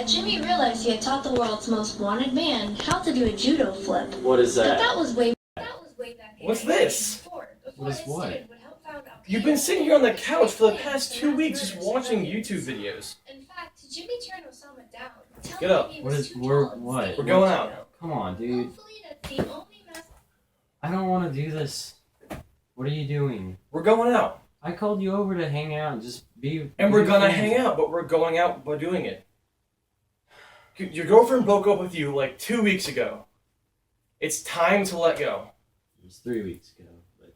Jimmy realized he had taught the world's most wanted man how to do a judo flip. What is But that? that was way back in What's this? 1984, What is before what? Ed would help found Al You've Qaeda. been sitting here on the couch for the past 2 weeks just watching YouTube videos. In fact, Jimmy turned Osama down. telling Get up. him he What was is too we're tall to what? stay We're in going the out. judo. Come on, dude. Hopefully that's the only message. I don't want to do this. What are you doing? We're going out. I called you over to hang out and just be. And we're be gonna friends. hang out, but we're going out by doing it. Your girlfriend broke up with you like 2 weeks ago. It's time to let go. It was 3 weeks ago. But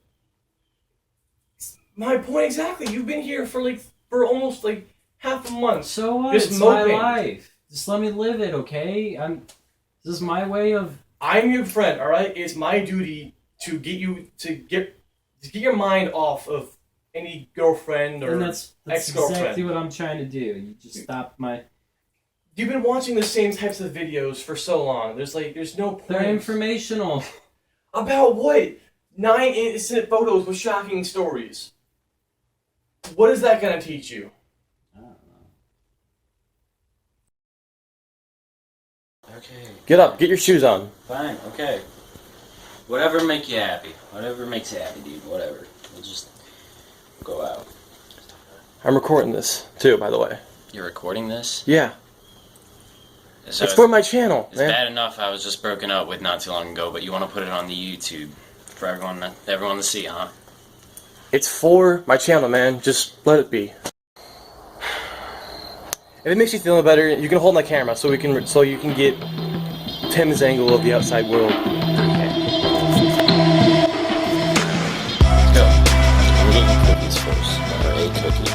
My point exactly. You've been here for almost like half a month. so what? Just It's moping. my life. Just let me live it, okay? This is my way of. I'm your friend, all right? It's my duty to get your mind off of any girlfriend or And that's ex-girlfriend. exactly what I'm trying to do. You just stop my. You've been watching the same types of videos for so long. There's no point. They're informational. About what? 9 innocent photos with shocking stories. What is that gonna teach you? I don't know. Okay. Get up. Get your shoes on. Fine. Okay. Whatever make you happy. Whatever makes you happy, dude. Whatever. We'll just go out. I'm recording this too, by the way. You're recording this? Yeah. So It's for my channel, it's man. bad enough I was just broken up with not too long ago, but you want to put it on the YouTube for everyone to see, huh? It's for my channel, man. Just let it be. If it makes you feel better, you can hold my camera so you can get Tim's angle of the outside world. Okay. Let's go. I'm getting cookies first. Or a cookie.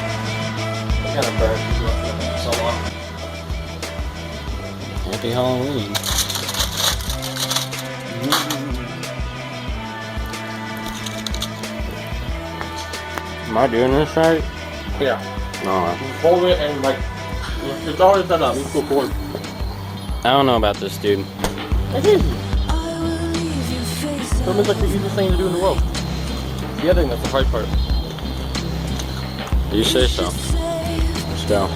What kind of bird you left so long? Happy Halloween. Am I doing this right? Yeah. No. Hold it and it's already set up. You can record. I don't know about this, dude. It's easy. Film is like the easiest thing to do in the world. The editing, that's the hard part. You say so. Let's go.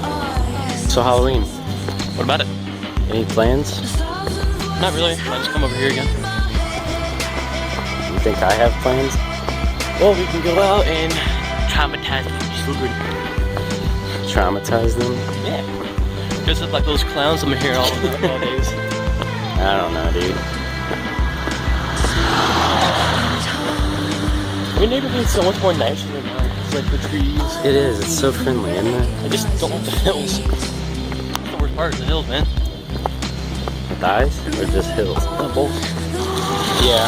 So Halloween. What about it? Any plans? Not really. I just come over here again. You think I have plans? Well, we can go out and traumatize children. Traumatize them? Yeah. Dress up like those clowns I'm hearing all nowadays. I don't know, dude. Your neighborhood's so much more nicer than mine. It's like the trees. It is. It's so friendly, isn't it? I just don't like the hills. That's the worst part is the hills, man. Thighs or just hills? Both. Yeah.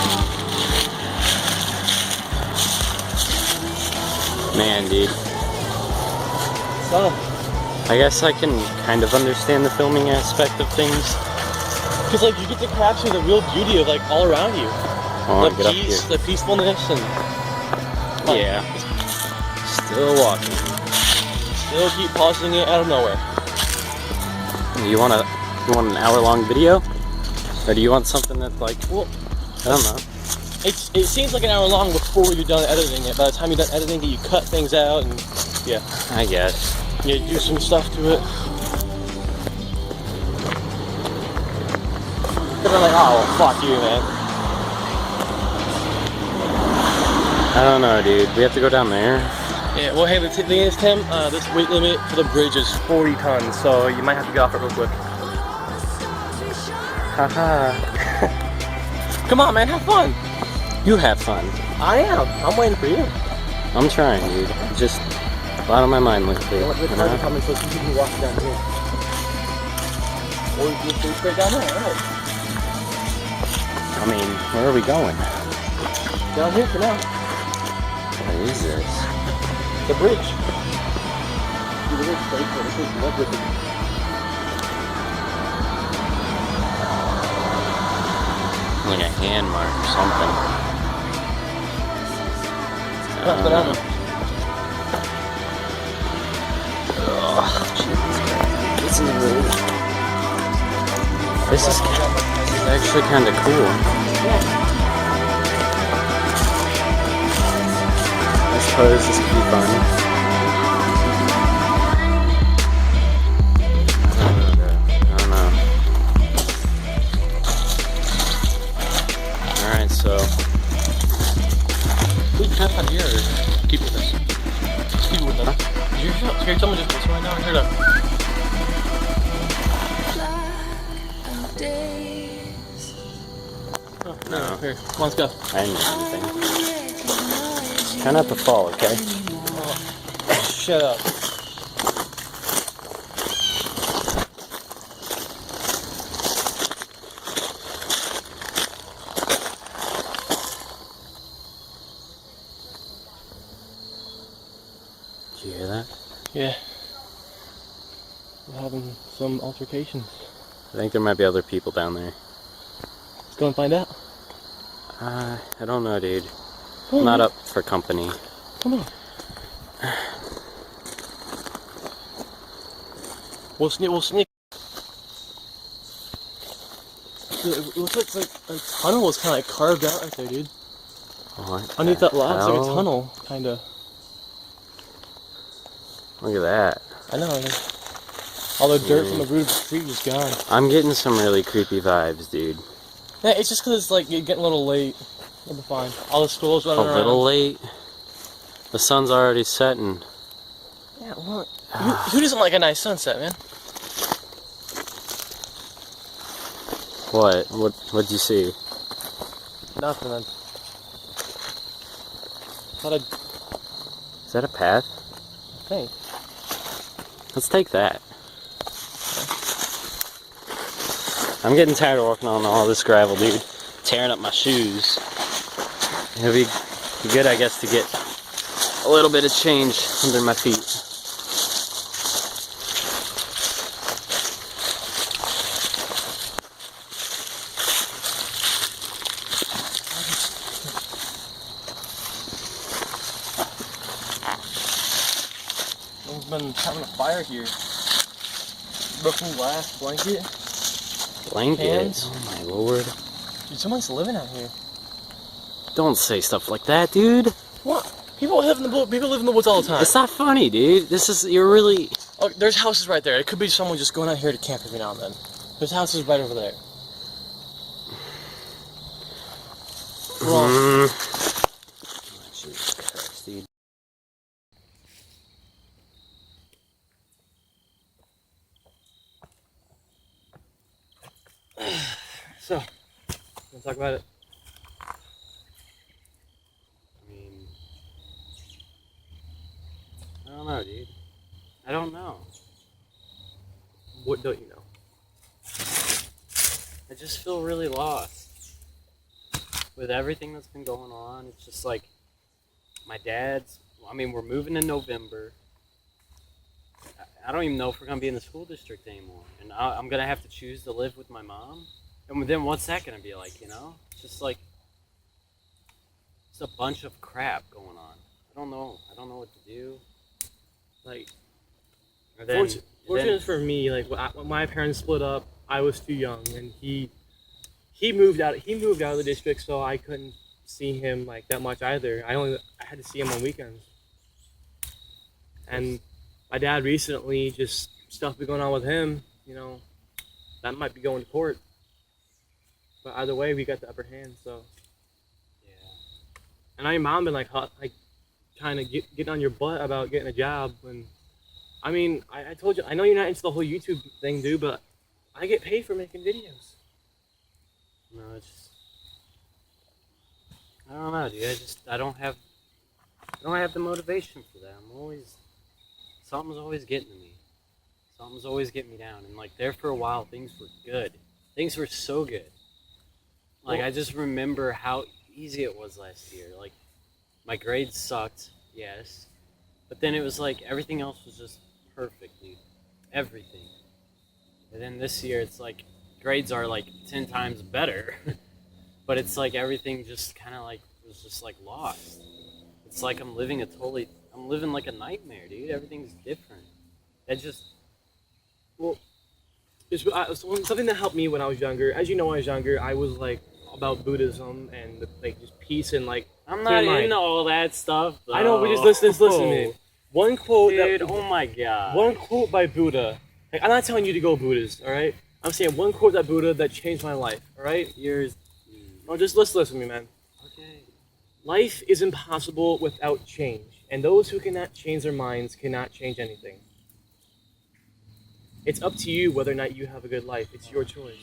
Man, dude. So, I guess I can kind of understand the filming aspect of things. because like you get to capture the real beauty of like all around you. Oh, The get up peace, here. the peacefulness, and Yeah. Still walking. still keep pausing it out of nowhere. You want an hour-long video? Or do you want something that's like, Well, I don't know. it seems like an hour long before you're done editing it. By the time you're done editing it, you cut things out and yeah, I guess. you do some stuff to it. And they're like, oh, well, fuck you, man. I don't know, dude. We have to go down there. Yeah, well, hey, the thing is, Tim, this weight limit for the bridge is 40 tons, so you might have to get off it real quick. Haha. Come on, man, have fun. You have fun. I am. I'm waiting for you. I'm trying, dude. Just a lot on my mind lately. The You cars are know? coming, so you can walk down here. Or you can stay straight down there, alright. I mean, where are we going? Down here for now. What is this? The bridge. See the bridge, right? So this is what with it. Like a hand mark or something. Let's go down there. This is actually kind of cool. I suppose this could be fun. I don't know, keep with us. Just keep it with us. Did you hear someone just whistle right now? I heard a... Oh, no. Here, come on, let's go. I didn't know anything. Try not to fall, okay? Shut up. Did you hear that? Yeah. We're having some altercations. I think there might be other people down there. Let's go and find out. I don't know, dude. Come on, Not man. up for company. Come on. We'll sneak. Dude, it looks like a tunnel was kind of like carved out right there, dude. What Underneath the that log, it's like a hell? tunnel, kind of. Look at that. I know. All the dirt from the root of the tree is gone. I'm getting some really creepy vibes, dude. Yeah, it's just because it's like you're getting a little late. It'll be fine. All the schools A running around. little late. The sun's already setting. Yeah, what? Who doesn't like a nice sunset, man? What'd you see? Nothing, man. Thought I'd Is that a path? think. Let's take that. I'm getting tired of walking on all this gravel, dude. Tearing up my shoes. It'll be good, I guess, to get a little bit of change under my feet. Someone's been having a fire here. Broken glass, blanket. Blanket? Hands. Oh my lord. Dude, someone's living out here. Don't say stuff like that, dude. What? People live in the woods all the time. It's not funny, dude. You're really... Oh, there's houses right there. It could be someone just going out here to camp every now and then. There's houses right over there. Wrong. Jesus Christ, dude. So, wanna talk about it? I mean... I don't know, dude. I don't know. What don't you know? I just feel really lost. With everything that's been going on, it's just like... My dad's... I mean, we're moving in November. I don't even know if we're going to be in the school district anymore. And I'm going to have to choose to live with my mom. And then what's that going to be like, you know? It's just like... It's a bunch of crap going on. I don't know. I don't know what to do. Like, Or then, fortunate for me, like when my parents split up, I was too young, and he moved out. He moved out of the district, so I couldn't see him like that much either. I had to see him on weekends. And my dad recently, just stuff been going on with him. You know, that might be going to court. But either way, we got the upper hand. So. yeah. And I mom been like kind of getting on your butt about getting a job. When, I mean, I told you, I know you're not into the whole YouTube thing, dude, but I get paid for making videos. No, it's just... I don't know, dude. I don't have the motivation for that. Something's always getting to me. Something's always getting me down. And like there for a while, things were good. Things were so good. Like I just remember how easy it was last year. Like my grades sucked, yes. But then it was like everything else was just perfect, dude. Everything. And then this year it's like grades are like 10 times better. But it's like everything just kind of like was just like lost. It's like I'm living like a nightmare, dude. Everything's different. Well, something that helped me when I was younger. As you know, when I was younger, I was like about Buddhism and like just peace and like. I'm clear not mind. into all that stuff, though. I know, but just listen to me. One quote, Dude, oh my god. one quote by Buddha. Like, I'm not telling you to go Buddhist, all right? I'm saying one quote by Buddha that changed my life, all right? No, just listen to me, man. Okay. Life is impossible without change, And those who cannot change their minds cannot change anything. It's up to you whether or not you have a good life. It's your choice.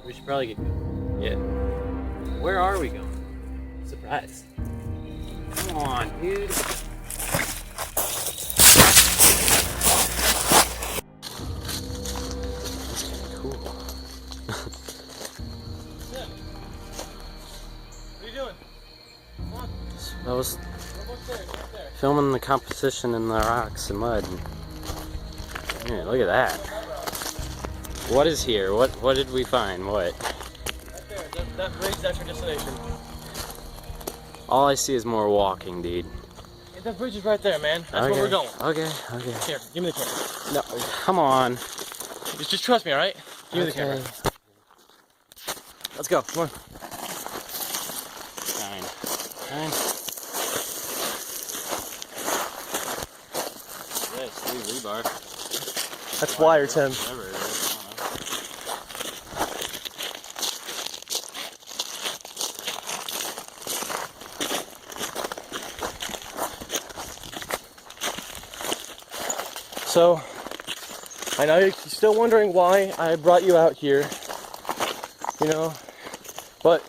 We should probably get going. Yeah. Where are we going? Surprise. Come on, dude. Cool. What are you doing? I was We're both there, right there. filming the competition in the rocks and mud. Yeah, look at that. What is here? What did we find? What? Right there. That bridge, that's your destination. All I see is more walking, dude. Hey, that bridge is right there, man. That's where we're going. Okay. Here, give me the camera. No, come on. Just trust me, alright? Give me the camera. Let's go. Come on. Fine. Yes, dude, rebar. That's wire, Tim. Whatever it is, I don't know. So, I know you're still wondering why I brought you out here, you know, but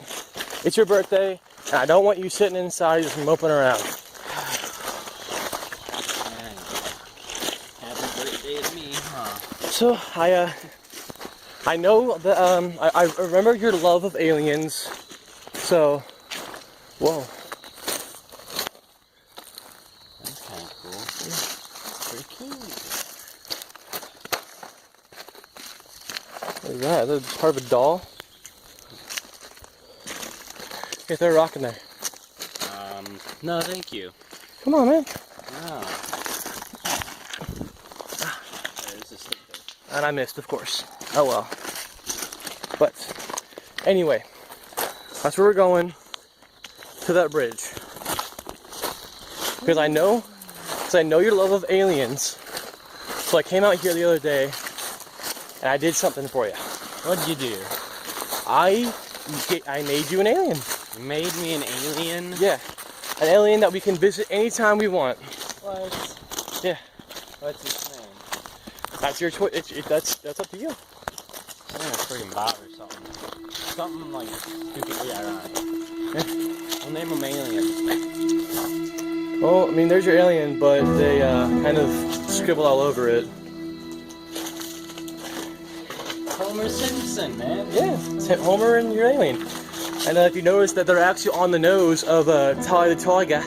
it's your birthday, and I don't want you sitting inside just moping around. Happy birthday to me, huh? So, I know that, I remember your love of aliens, so, whoa. That's kind of cool. Pretty cool. What is that? Is that part of a doll? Okay, throw a rock in there. No, thank you. Come on, man. No. There's a stick there. And I missed, of course. Oh well. But, anyway, that's where we're going, to that bridge. Because I know your love of aliens. So I came out here the other day, and I did something for you. What'd you do? I made you an alien. You made me an alien? Yeah, an alien that we can visit anytime we want. What? Yeah, What's its name? that's your choice. That's up to you. I'm gonna freaking bot or something. Something like stupidly ironic. We'll name them aliens. Well, I mean, there's your alien, but they kind of scribbled all over it. Homer Simpson, man. Yeah, it's Homer and your alien. And if you notice that they're actually on the nose of Ty the tiger,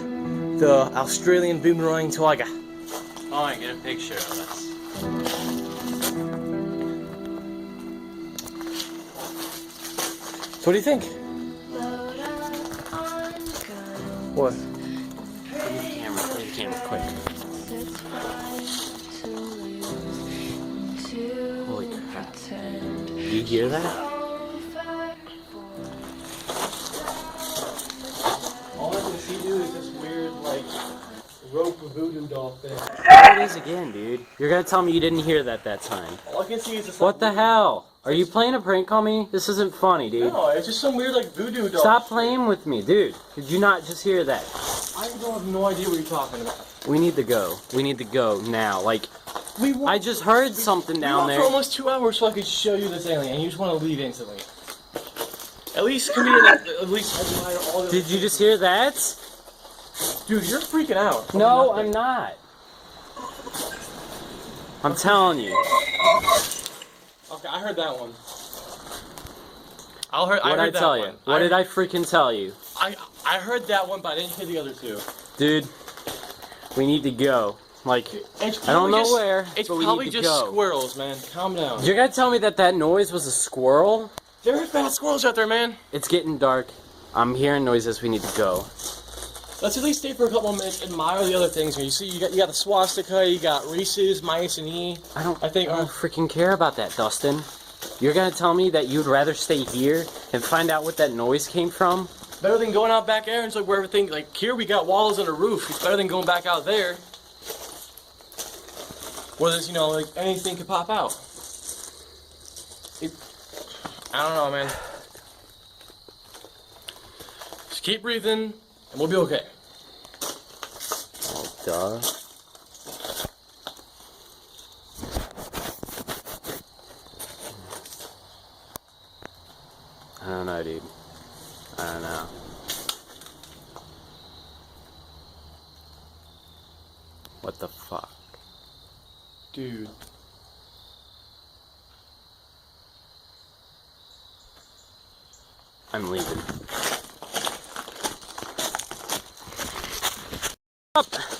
the Australian boomerang tiger. Oh, I get a picture of us. So what do you think? Load up on gun. What? Play the camera quick. It's fine to lose, to Holy crap. pretend. You hear that? All I can see, dude, is this weird, like, rope voodoo doll thing. There it is again, dude. You're gonna tell me you didn't hear that time. All I can see is this. What the hell? Are you playing a prank on me? This isn't funny, dude. No, it's just some weird, like, voodoo doll. Stop playing with me, dude. Did you not just hear that? I don't have no idea what you're talking about. We need to go. We need to go now. Like, We walked, I just heard something we down walked there. for almost 2 hours so I could show you this alien, and you just want to leave instantly. At least come here, at least admire all the. Did you just hear that? Dude, you're freaking out. No, I'm not. I'm telling you. Okay, I heard that one. What did I tell you? What did I freaking tell you? I heard that one, but I didn't hear the other two. Dude, we need to go. Like, It's I don't probably know where, It's but we probably need to just go. squirrels, man. Calm down. You're gonna tell me that that noise was a squirrel? There's bad squirrels out there, man. It's getting dark. I'm hearing noises. We need to go. Let's at least stay for a couple of minutes, admire the other things. You see, you got the swastika, you got Reese's, Mice and E. I don't I think- freaking care about that, Dustin. You're gonna tell me that you'd rather stay here and find out what that noise came from? Better than going out back there and like where everything, like here we got walls and a roof. It's better than going back out there. Where there's, like anything could pop out. I don't know, man. keep breathing, and we'll be okay. Oh, duh. I don't know, dude. I don't know. What the fuck? Dude. I'm leaving. Up!